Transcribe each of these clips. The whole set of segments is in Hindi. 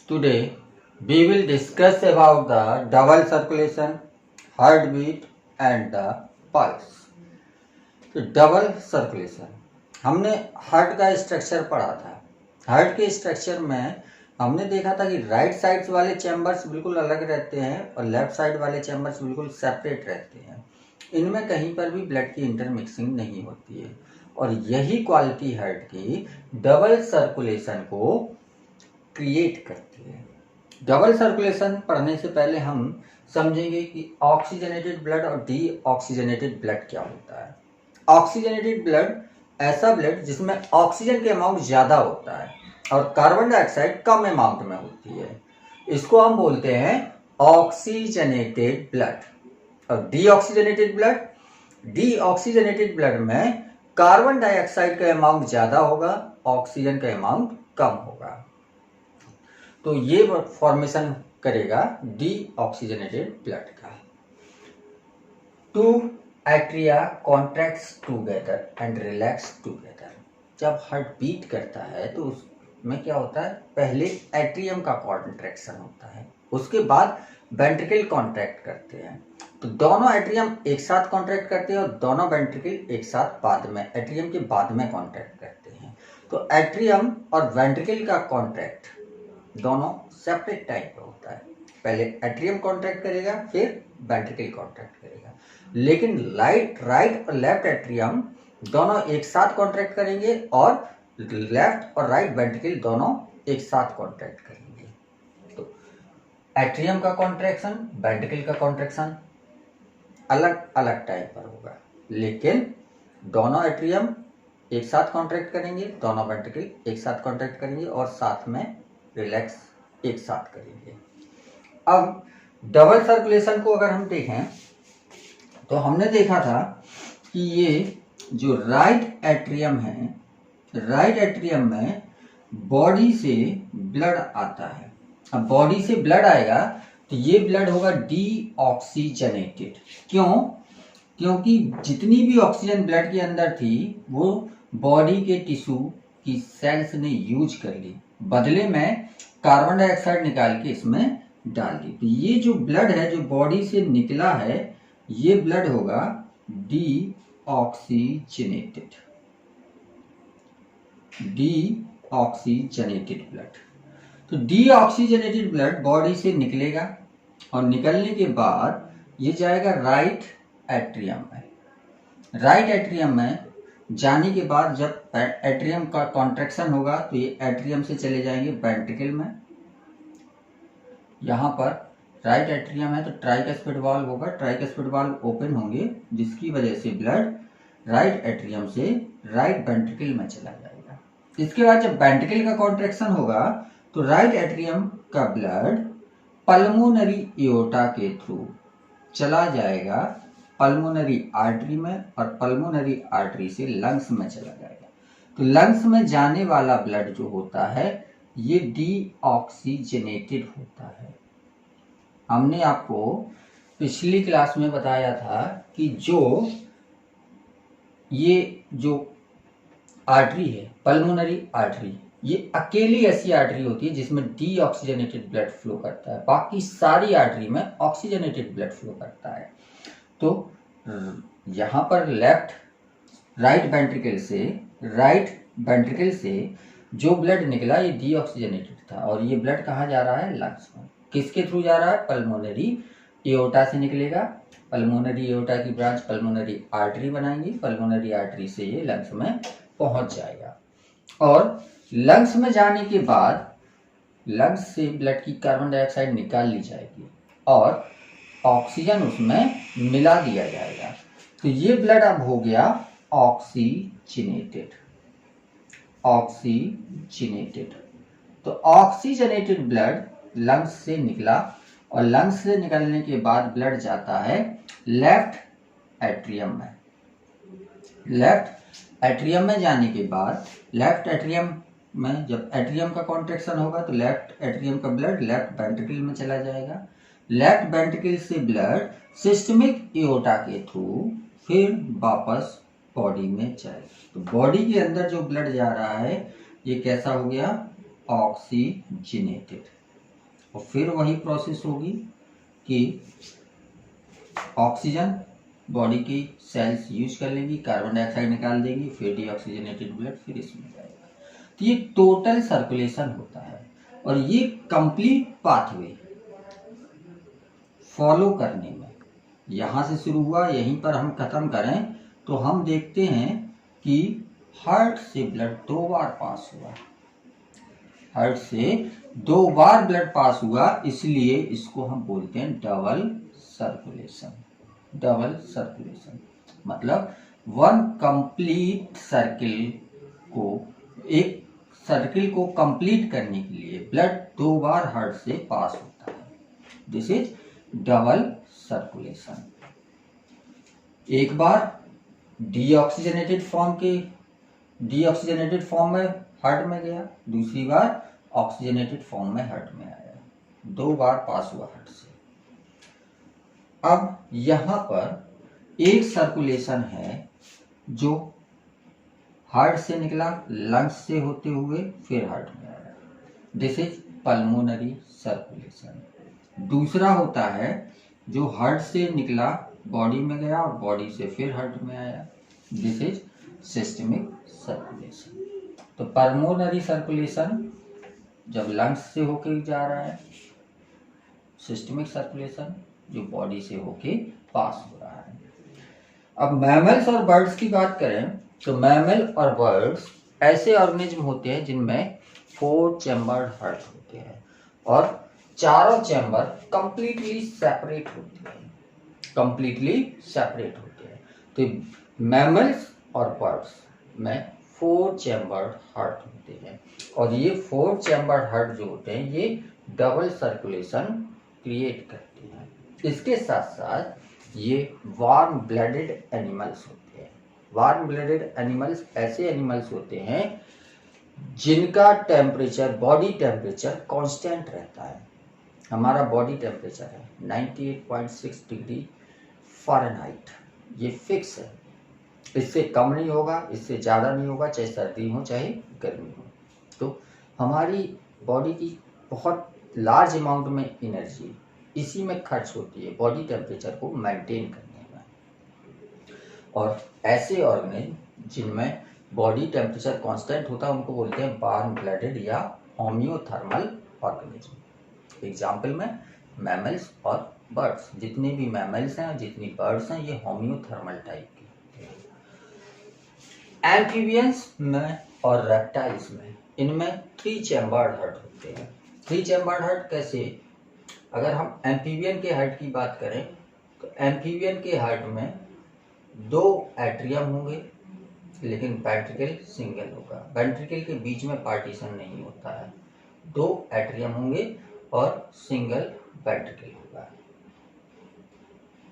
Today we will discuss about the double circulation, heartbeat and the pulse. तो डबल सर्कुलेशन हमने हार्ट का स्ट्रक्चर पढ़ा था। हार्ट के स्ट्रक्चर में हमने देखा था कि राइट साइड वाले चैम्बर्स बिल्कुल अलग रहते हैं और लेफ्ट साइड वाले चैम्बर्स बिल्कुल सेपरेट रहते हैं। इनमें कहीं पर भी ब्लड की इंटरमिक्सिंग नहीं होती है और यही क्वालिटी हार्ट की डबल सर्कुलेशन को क्रिएट करती है। डबल सर्कुलेशन पढ़ने से पहले हम समझेंगे कि ऑक्सीजनेटेड ब्लड और डी ऑक्सीजनेटेड ब्लड क्या होता है। ऑक्सीजनेटेड ब्लड ऐसा ब्लड जिसमें ऑक्सीजन के अमाउंट ज़्यादा होता है और कार्बन डाइऑक्साइड कम अमाउंट में होती है। इसको हम बोलते हैं ऑक्सीजनेटेड ब्लड। और डी ऑक्सीजनेटेड ब्लड में कार्बन डाइऑक्साइड का अमाउंट ज़्यादा होगा, ऑक्सीजन का अमाउंट कम होगा। तो ये फॉर्मेशन करेगा डी ऑक्सीजनेटेड ब्लड का। Two atria contracts together and relax together. जब हार्ट बीट करता है तो उसमें क्या होता है, पहले एट्रियम का कॉन्ट्रैक्शन होता है, उसके बाद वेंट्रिकल कॉन्ट्रैक्ट करते हैं। तो दोनों एट्रियम एक साथ कॉन्ट्रैक्ट करते हैं और दोनों वेंट्रिकल एक साथ बाद में, एट्रियम के बाद में कॉन्ट्रैक्ट करते हैं। तो एट्रियम और वेंट्रिकल का कॉन्ट्रैक्ट दोनों सेपरेट टाइप का होता है। पहले एट्रियम कॉन्ट्रैक्ट करेगा, फिर वेंट्रिकल कॉन्ट्रैक्ट करेगा। लेकिन राइट और लेफ्ट एट्रियम दोनों एक साथ कॉन्ट्रैक्ट करेंगे और लेफ्ट और राइट वेंट्रिकल दोनों एक साथ कॉन्ट्रैक्ट करेंगे। तो एट्रियम का कॉन्ट्रैक्शन, वेंट्रिकल का कॉन्ट्रैक्शन अलग अलग टाइप पर होगा, लेकिन दोनों एट्रियम एक साथ कॉन्ट्रैक्ट करेंगे, दोनों वेंट्रिकल एक साथ कॉन्ट्रैक्ट करेंगे और साथ में रिलैक्स एक साथ करेंगे। अब डबल सर्कुलेशन को अगर हम देखें तो हमने देखा था कि ये जो राइट एट्रियम है, राइट एट्रियम में बॉडी से ब्लड आता है। अब बॉडी से ब्लड आएगा तो ये ब्लड होगा डी ऑक्सीजनेटेड। क्यों? क्योंकि जितनी भी ऑक्सीजन ब्लड के अंदर थी वो बॉडी के टिश्यू की सेल्स ने यूज कर ली, बदले में कार्बन डाइऑक्साइड निकाल के इसमें डाल दी। तो ये जो ब्लड है जो बॉडी से निकला है, ये ब्लड होगा डी ऑक्सीजनेटेड ब्लड। तो डी ऑक्सीजनेटेड ब्लड बॉडी से निकलेगा और निकलने के बाद ये जाएगा राइट एट्रियम में। राइट एट्रियम में जाने के बाद जब एट्रियम का कॉन्ट्रैक्शन होगा तो ये एट्रियम से चले जाएंगे वेंट्रिकल में। यहाँ पर राइट एट्रियम है तो ट्राइकस्पिड वाल्व होगा, ट्राइकस्पिड वाल्व ओपन होंगे जिसकी वजह से ब्लड राइट एट्रियम से राइट वेंट्रिकल में चला जाएगा। इसके बाद जब वेंट्रिकल का कॉन्ट्रैक्शन होगा तो राइट एट्रियम का ब्लड पल्मोनरी एओर्टा के थ्रू चला जाएगा पल्मोनरी आर्टरी में और पल्मोनरी आर्टरी से लंग्स में चला जाएगा। तो लंग्स में जाने वाला ब्लड जो होता है ये डी ऑक्सीजनेटेड होता है। हमने आपको पिछली क्लास में बताया था कि ये जो आर्टरी है पल्मोनरी आर्टरी, ये अकेली ऐसी आर्टरी होती है जिसमें डी ऑक्सीजनेटेड ब्लड फ्लो करता है, बाकी सारी आर्टरी में ऑक्सीजनेटेड ब्लड फ्लो करता है। तो यहाँ पर राइट वेंट्रिकल से जो ब्लड निकला ये डी ऑक्सीजनेटेड था और ये ब्लड कहाँ जा रहा है, लंग्स में। किसके थ्रू जा रहा है, पल्मोनरी एओर्टा से निकलेगा। पल्मोनरी एओर्टा की ब्रांच पल्मोनरी आर्टरी बनाएंगी, पल्मोनरी आर्टरी से ये लंग्स में पहुंच जाएगा और लंग्स में जाने के बाद लंग्स से ब्लड की कार्बन डाइऑक्साइड निकाल ली जाएगी और ऑक्सीजन उसमें मिला दिया जाएगा। तो ये ब्लड अब हो गया ऑक्सीजनेटेड। तो ऑक्सीजनेटेड ब्लड लंग्स से निकला और लंग्स से निकलने के बाद ब्लड जाता है लेफ्ट एट्रियम में। लेफ्ट एट्रियम में जाने के बाद लेफ्ट एट्रियम में जब एट्रियम का कॉन्ट्रैक्शन होगा तो लेफ्ट एट्रियम का ब्लड लेफ्ट वेंट्रिकल में चला जाएगा। लेफ्ट वेंट्रिकल से ब्लड सिस्टमिक एओर्टा के थ्रू फिर वापस बॉडी में जाएगा। तो बॉडी के अंदर जो ब्लड जा रहा है ये कैसा हो गया, ऑक्सीजनेटेड। और फिर वही प्रोसेस होगी कि ऑक्सीजन बॉडी की सेल्स यूज कर लेगी, कार्बन डाइऑक्साइड निकाल देगी, फिर डीऑक्सीजनेटेड ब्लड फिर इसमें जाएगा। तो ये टोटल सर्कुलेशन होता है और ये कंप्लीट पाथवे फॉलो करने में, यहाँ से शुरू हुआ यहीं पर हम खत्म करें तो हम देखते हैं कि हार्ट से ब्लड 2 बार पास हुआ, हार्ट से 2 बार ब्लड पास हुआ, इसलिए इसको हम बोलते हैं डबल सर्कुलेशन। डबल सर्कुलेशन मतलब वन कंप्लीट सर्किल को, एक सर्किल को कंप्लीट करने के लिए ब्लड 2 बार हार्ट से पास होता है। This is double circulation. एक बार डीऑक्सीजनेटेड फॉर्म में हार्ट में गया, दूसरी बार ऑक्सीजनेटेड फॉर्म में हार्ट में आया, 2 बार पास हुआ हार्ट से। अब यहाँ पर एक सर्कुलेशन है जो हार्ट से निकला, लंग्स से होते हुए फिर हार्ट में आया, दिस इज पल्मोनरी सर्कुलेशन। दूसरा होता है जो हार्ट से निकला, बॉडी में गया और बॉडी से फिर हार्ट में आया, दिस इज सिस्टमिक सर्कुलेशन। तो पल्मोनरी सर्कुलेशन जब लंग्स से होके जा रहा है, सिस्टमिक सर्कुलेशन जो बॉडी से होके पास हो रहा है। अब मैमल्स और बर्ड्स की बात करें तो मैमल और बर्ड्स ऐसे ऑर्गेनिज्म होते हैं जिनमें 4 चैम्बर्ड हार्ट होते हैं और चारों चैम्बर कंप्लीटली सेपरेट होते हैं, कंप्लीटली सेपरेट होते हैं। तो मैमल्स और बर्ड्स में 4 चैम्बर्ड हार्ट होते हैं और ये 4 चैम्बर्ड हार्ट जो होते हैं ये डबल सर्कुलेशन क्रिएट करते हैं। इसके साथ साथ ये वार्म ब्लडेड एनिमल्स होते हैं। वार्म ब्लडेड एनिमल्स ऐसे एनिमल्स होते हैं जिनका टेम्परेचर, बॉडी टेम्परेचर कांस्टेंट रहता है। हमारा बॉडी टेम्परेचर है 98.6 डिग्री फ़ारेनहाइट, ये फिक्स है, इससे कम नहीं होगा, इससे ज़्यादा नहीं होगा, चाहे सर्दी हो चाहे गर्मी हो। तो हमारी बॉडी की बहुत लार्ज अमाउंट में एनर्जी इसी में खर्च होती है बॉडी टेम्परेचर को मेंटेन करने में। और ऐसे ऑर्गेनिज्म जिनमें बॉडी टेम्परेचर कांस्टेंट होता है उनको बोलते हैं वार्म ब्लडेड या होम्योथर्मल ऑर्गेनिज्म। एग्जाम्पल में मैमल्स और बर्ड्स, जितने भी मैमल्स हैं और जितनी बर्ड्स हैं ये होम्योथर्मल टाइप के होते हैं। एम्फीबियंस में और रेप्टाइल्स में इनमें 3 चैम्बर्ड हार्ट होते हैं। 3 चैम्बर्ड हार्ट कैसे? अगर हम एम्फीबियन के हार्ट की बात करें तो एम्फीबियन के हार्ट में 2 एट्रियम होंगे लेकिन वेंट्रिकल सिंगल होगा, वेंट्रिकल के बीच में पार्टीशन नहीं होता है, 2 एट्रियम होंगे और सिंगल वेंट्रिकल होगा।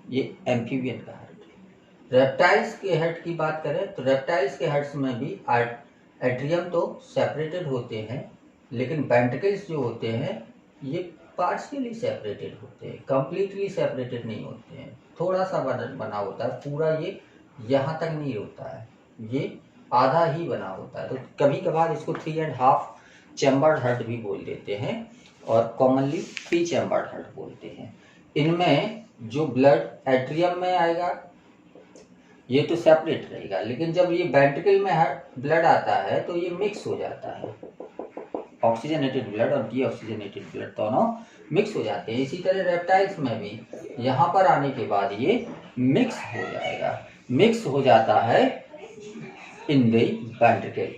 ये एम्फीबियन का हार्ट है। रेप्टाइल्स के हार्ट की बात करें तो रेप्टाइल्स के हार्ट्स में भी एट्रियम तो सेपरेटेड होते हैं लेकिन वेंट्रिकल्स जो होते हैं ये पार्शियली सेपरेटेड होते हैं, कंप्लीटली सेपरेटेड नहीं होते हैं, थोड़ा सा बना होता है, पूरा ये यहाँ तक नहीं होता है, ये आधा ही बना होता है। तो कभी कभार इसको 3.5 चैम्बर्ड हार्ट भी बोल देते हैं और कॉमनली 3 चैम्बर्ड हार्ट बोलते हैं। इनमें जो ब्लड एट्रियम में आएगा ये तो सेपरेट रहेगा, लेकिन जब ये वेंट्रिकल में ब्लड आता है तो ये मिक्स हो जाता है, ऑक्सीजनेटेड ब्लड और डीऑक्सीजनेटेड ब्लड दोनों मिक्स हो जाते हैं। इसी तरह रेप्टाइल्स में भी यहाँ पर आने के बाद ये मिक्स हो जाएगा, मिक्स हो जाता है इन द वेंट्रिकल,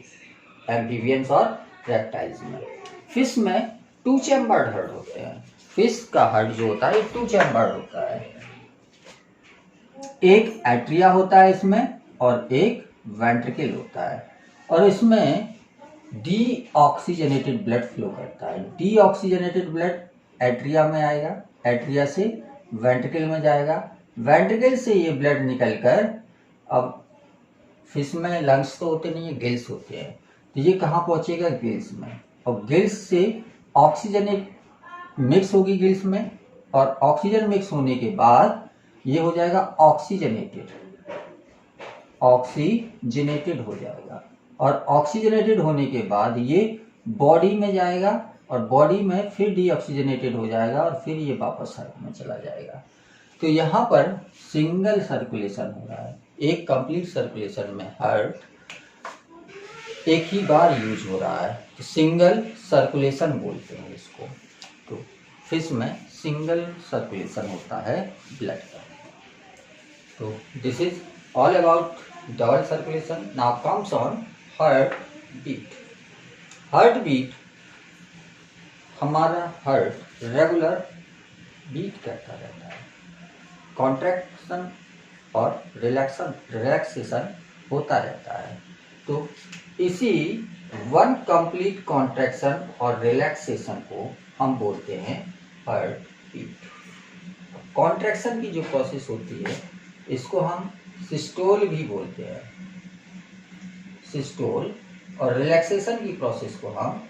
एम्फीबियंस और रेप्टाइल्स में। फिश में 2 चैम्बर्ड हार्ट होते हैं। फिश का हार्ट जो होता है 2 चैम्बर्ड होता है, एक एट्रिया होता है इसमें और एक वेंट्रिकल होता है और इसमें डीऑक्सीजनेटेड ब्लड फ्लो करता है। डीऑक्सीजनेटेड ब्लड एट्रिया में आएगा, एट्रिया से वेंट्रिकल में जाएगा, वेंट्रिकल से ये ब्लड निकलकर, अब फिश में लंग्स तो होते नहीं है, गिल्स होते हैं, तो ये कहाँ पहुंचेगा? गिल्स में, और गिल्स से ऑक्सीजन मिक्स होगी गिल्स में और ऑक्सीजन मिक्स होने के बाद ये हो जाएगा ऑक्सीजनेटेड, ऑक्सीजनेटेड हो जाएगा और ऑक्सीजनेटेड होने के बाद ये बॉडी में जाएगा और बॉडी में फिर डीऑक्सीजनेटेड हो जाएगा और फिर ये वापस हार्ट में चला जाएगा। तो यहाँ पर सिंगल सर्कुलेशन हो रहा है, एक कंप्लीट सर्कुलेशन में हार्ट एक ही बार यूज हो रहा है, तो सिंगल सर्कुलेशन बोलते हैं इसको। तो फिश में सिंगल सर्कुलेशन होता है ब्लड का। तो this is all about double circulation. Now comes on heart beat. Heart beat, हमारा हार्ट रेगुलर बीट करता रहता है, कॉन्ट्रैक्शन और रिलैक्सेशन होता रहता है। तो इसी वन कंप्लीट कॉन्ट्रैक्शन और रिलैक्सेशन को हम बोलते हैं हार्ट बीट। कॉन्ट्रैक्शन की जो प्रोसेस होती है इसको हम सिस्टोल भी बोलते हैं, सिस्टोल, और रिलैक्सेशन की प्रोसेस को हम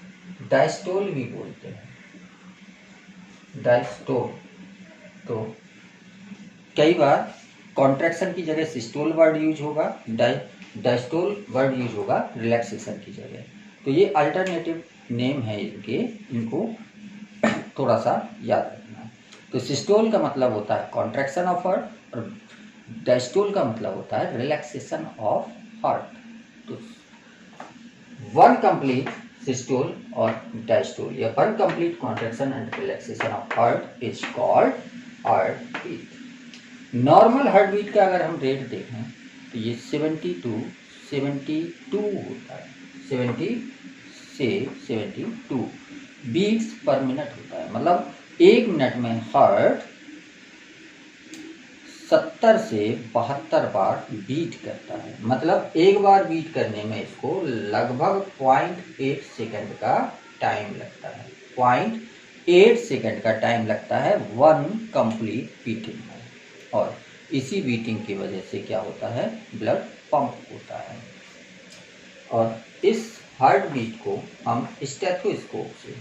डायस्टोल भी बोलते हैं, डायस्टोल। तो कई बार कॉन्ट्रैक्शन की जगह सिस्टोल वर्ड यूज होगा, डायस्टोल वर्ड यूज होगा रिलैक्सेशन की जगह। तो ये अल्टरनेटिव नेम है इनके, इनको थोड़ा सा याद रखना। तो सिस्टोल का मतलब होता है कॉन्ट्रैक्शन ऑफ हार्ट और डायस्टोल का मतलब होता है रिलैक्सेशन ऑफ हार्ट। तो वन कंप्लीट सिस्टोल और डायस्टोल या one complete contraction and relaxation of heart is called heart beat. Normal heart beat का अगर हम रेट देखें तो ये 72 होता है, 70 से 72 बीट्स पर मिनट होता है। मतलब एक मिनट में हार्ट 70 से 72 बार बीट करता है। मतलब एक बार बीट करने में इसको लगभग 0.8 सेकंड का टाइम लगता है, 0.8 सेकंड का टाइम लगता है वन कंप्लीट बीटिंग में। और इसी बीटिंग की वजह से क्या होता है, ब्लड पंप होता है। और इस हार्ट बीट को हम स्टेथोस्कोप से,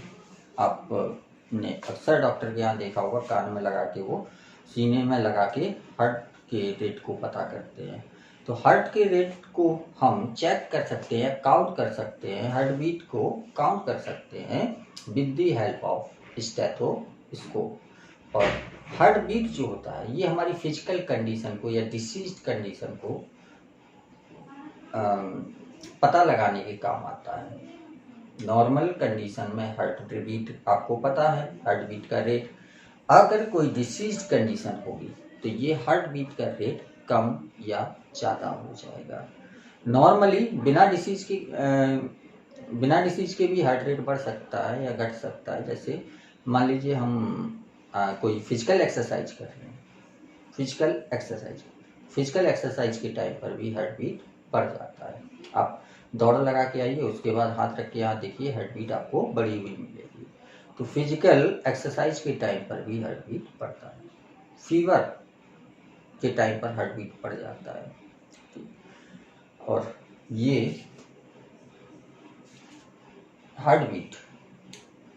आपने अक्सर डॉक्टर के यहाँ देखा होगा, कान में लगा के, वो सीने में लगा के हार्ट के रेट को पता करते हैं। तो हार्ट के रेट को हम चेक कर सकते हैं, काउंट कर सकते हैं, हार्ट बीट को काउंट कर सकते हैं with the help of stethoscope. और हार्ट बीट जो होता है ये हमारी फिजिकल कंडीशन को या डिसीज कंडीशन को पता लगाने के काम आता है। नॉर्मल कंडीशन में हार्ट बीट आपको पता है, हार्ट बीट का रेट। अगर कोई डिसीज कंडीशन होगी तो ये हार्ट बीट का रेट कम या ज़्यादा हो जाएगा। नॉर्मली बिना डिसीज के भी हार्ट रेट बढ़ सकता है या घट सकता है। जैसे मान लीजिए हम कोई फिजिकल एक्सरसाइज कर रहे हैं, फिजिकल एक्सरसाइज के टाइम पर भी हार्ट बीट बढ़ जाता है। आप दौड़ लगा के आइए, उसके बाद हाथ रख के यहाँ देखिए, हार्ट बीट आपको बढ़ी हुई मिलेगी। तो फिजिकल एक्सरसाइज के टाइम पर भी हार्ट बीट बढ़ता है, फीवर के टाइम पर हार्ट बीट बढ़ जाता है। और ये हार्ट बीट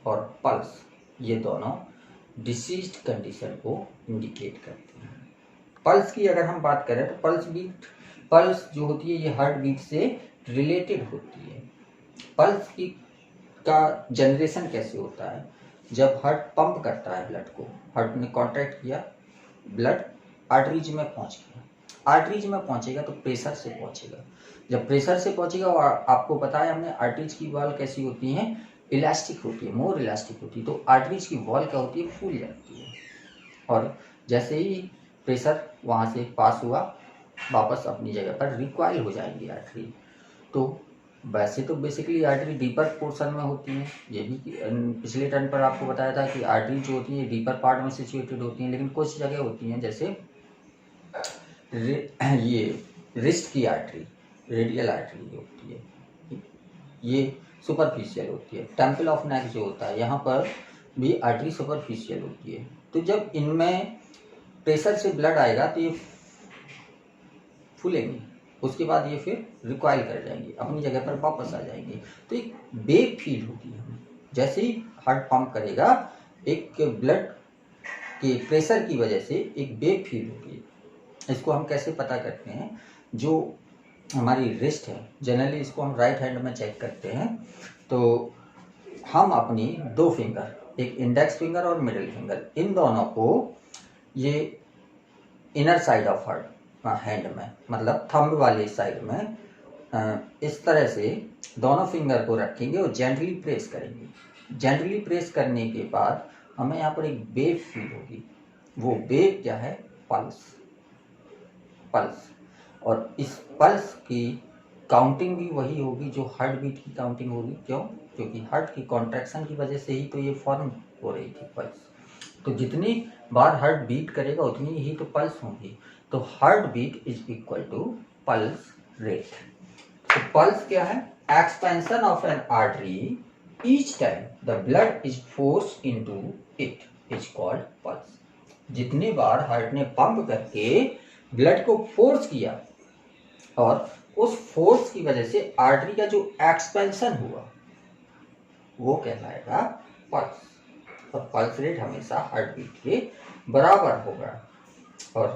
और पल्स, ये दोनों डिसीज्ड कंडीशन को इंडिकेट करते हैं। पल्स की अगर हम बात करें तो पल्स जो होती है ये हार्ट बीट से रिलेटेड होती है। पल्स की का जनरेशन कैसे होता है, जब हार्ट पंप करता है ब्लड को, हार्ट ने कॉन्ट्रैक्ट किया, ब्लड आर्टरीज में पहुंच गया, आर्टरीज में पहुंचेगा तो प्रेशर से पहुंचेगा। जब प्रेशर से पहुंचेगा, और आपको पता है हमने आर्टरीज की वॉल कैसी होती है, इलास्टिक होती है, मोर इलास्टिक होती है। तो आर्टरीज की वॉल क्या होती है, फूल जाती है। और जैसे ही प्रेशर वहाँ से पास हुआ, वापस अपनी जगह पर रिकॉइल हो जाएंगी आर्टरी। तो वैसे तो बेसिकली आर्टरी डीपर पोर्शन में होती है, ये भी पिछले टर्न पर आपको बताया था कि आर्टरी जो होती है डीपर पार्ट में सिचुएटेड होती हैं। लेकिन कुछ जगह होती हैं, जैसे ये रिस्ट की आर्टरी, रेडियल आर्टरी जो होती है ये सुपरफिशियल होती है। टेम्पल ऑफ नेक जो होता है, यहाँ पर भी आर्टरी सुपरफिशियल होती है। तो जब इनमें प्रेशर से ब्लड आएगा तो ये फूलेंगे, उसके बाद ये फिर रिकॉइल कर जाएंगे, अपनी जगह पर वापस आ जाएंगे। तो एक वेव फील होती है हमें, जैसे ही हार्ट पंप करेगा, एक ब्लड के प्रेशर की वजह से एक वेव फील होती है। इसको हम कैसे पता करते हैं, जो हमारी रिस्ट है, जनरली इसको हम राइट हैंड में चेक करते हैं। तो हम अपनी दो फिंगर, एक इंडेक्स फिंगर और मिडिल फिंगर, इन दोनों को ये इनर साइड ऑफ हैंड में, मतलब थंब वाली साइड में इस तरह से दोनों फिंगर को रखेंगे और जेंटली प्रेस करेंगे। जेंटली प्रेस करने के बाद हमें यहाँ पर एक वेव फील होगी। वो वेव क्या है? पल्स। पल्स। और इस पल्स की काउंटिंग भी वही होगी जो हार्ट बीट की काउंटिंग होगी। क्यों? क्योंकि हार्ट की कॉन्ट्रैक्शन की वजह से ही तो ये फॉर्म हो रही थी पल्स। तो जितनी बार हार्ट बीट करेगा उतनी ही तो पल्स होगी। तो heart beat is equal to pulse rate. तो पल्स क्या है? Expansion of an artery each time the blood is force into it is called pulse. जितनी बार हार्ट ने पंप करके ब्लड को फोर्स किया और उस फोर्स की वजह से आर्टरी का जो एक्सपेंशन हुआ वो कहलाएगा पल्स। और पल्स रेट हमेशा हार्ट बीट के बराबर होगा। और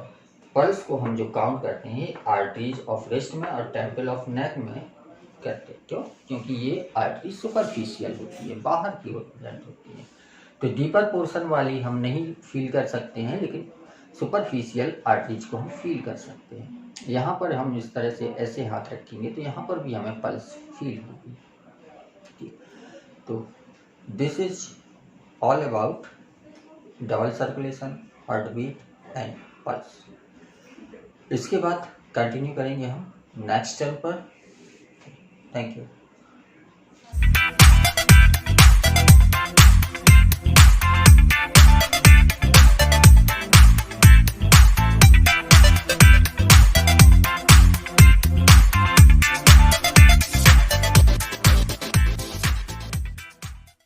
पल्स को हम जो काउंट करते हैं आर्टरीज ऑफ रिस्ट में और टेम्पल ऑफ नेक में करते हैं। क्यों? क्योंकि ये आर्टरी सुपरफिशियल होती है, बाहर की ओर प्रेजेंट होती है। तो डीपर पोर्शन वाली हम नहीं फील कर सकते हैं, लेकिन सुपरफिशियल आर्टरीज को हम फील कर सकते हैं। यहाँ पर हम इस तरह से ऐसे हाथ रखेंगे तो यहाँ पर भी हमें पल्स फील होगी। तो this is all about double circulation, heart beat and pulse. इसके बाद कंटिन्यू करेंगे हम नेक्स्ट टर्म पर। Thank you.